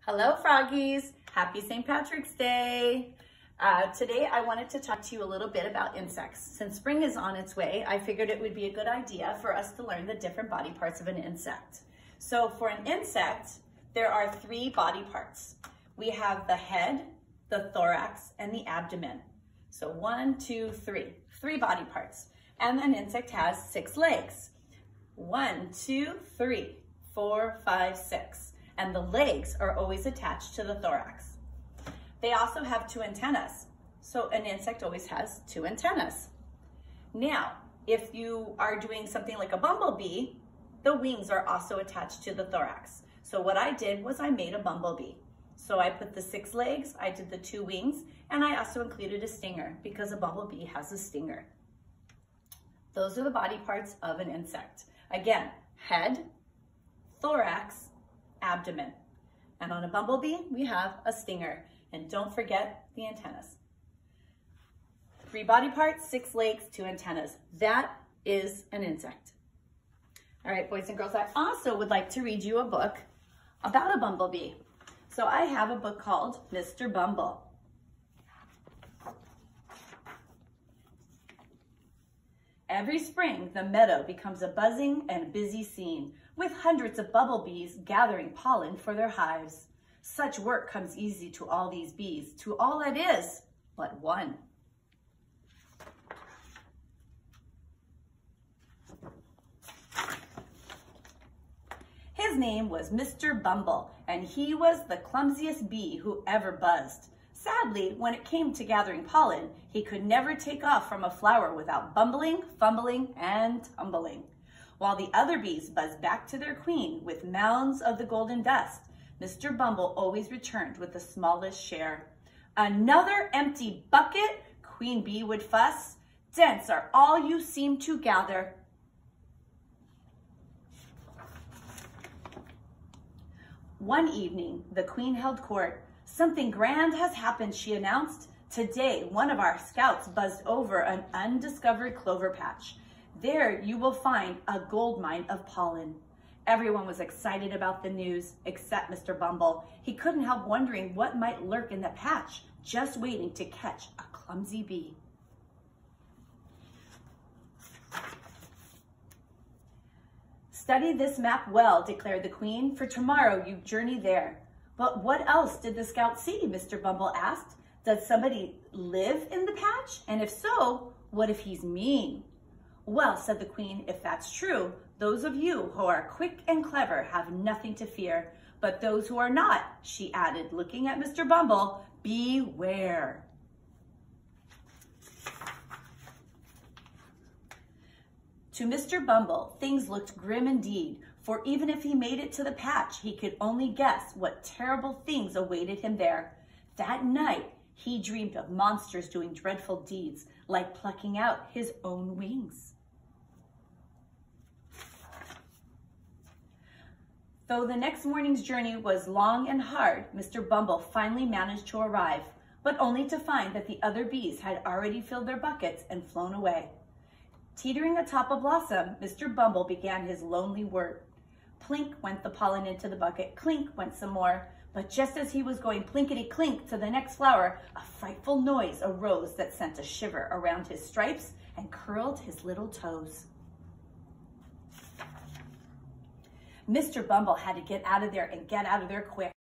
Hello, froggies. Happy St. Patrick's Day. Today I wanted to talk to you a little bit about insects. Since spring is on its way, I figured it would be a good idea for us to learn the different body parts of an insect. So for an insect, there are 3 body parts. We have the head, the thorax, and the abdomen. So 1, 2, 3, 3 body parts. And an insect has 6 legs. 1, 2, 3, 4, 5, 6. And the legs are always attached to the thorax. They also have 2 antennas. So an insect always has 2 antennas. Now, if you are doing something like a bumblebee, the wings are also attached to the thorax. So what I did was I made a bumblebee. So I put the 6 legs, I did the 2 wings, and I also included a stinger because a bumblebee has a stinger. Those are the body parts of an insect. Again, head, thorax, abdomen. And on a bumblebee, we have a stinger. And don't forget the antennas. 3 body parts, 6 legs, 2 antennas. That is an insect. All right, boys and girls, I also would like to read you a book about a bumblebee. So I have a book called Mr. Bumble. Every spring, the meadow becomes a buzzing and busy scene, with hundreds of bumblebees gathering pollen for their hives. Such work comes easy to all these bees, to all it is but one. His name was Mr. Bumble, and he was the clumsiest bee who ever buzzed. Sadly, when it came to gathering pollen, he could never take off from a flower without bumbling, fumbling, and tumbling. While the other bees buzzed back to their queen with mounds of the golden dust, Mr. Bumble always returned with the smallest share. "Another empty bucket?" Queen Bee would fuss. "Dense are all you seem to gather." One evening, the queen held court. "Something grand has happened," she announced. "Today, one of our scouts buzzed over an undiscovered clover patch. There you will find a gold mine of pollen." Everyone was excited about the news, except Mr. Bumble. He couldn't help wondering what might lurk in the patch, just waiting to catch a clumsy bee. "Study this map well," declared the queen, "for tomorrow you journey there." "But what else did the scout see?" Mr. Bumble asked. "Does somebody live in the patch? And if so, what if he's mean?" "Well," said the queen, "if that's true, those of you who are quick and clever have nothing to fear. But those who are not," she added, looking at Mr. Bumble, "beware." To Mr. Bumble, things looked grim indeed, for even if he made it to the patch, he could only guess what terrible things awaited him there. That night, he dreamed of monsters doing dreadful deeds, like plucking out his own wings. Though the next morning's journey was long and hard, Mr. Bumble finally managed to arrive, but only to find that the other bees had already filled their buckets and flown away. Teetering atop a blossom, Mr. Bumble began his lonely work. Plink went the pollen into the bucket, clink went some more, but just as he was going plinkety-clink to the next flower, a frightful noise arose that sent a shiver around his stripes and curled his little toes. Mr. Bumble had to get out of there and get out of there quick.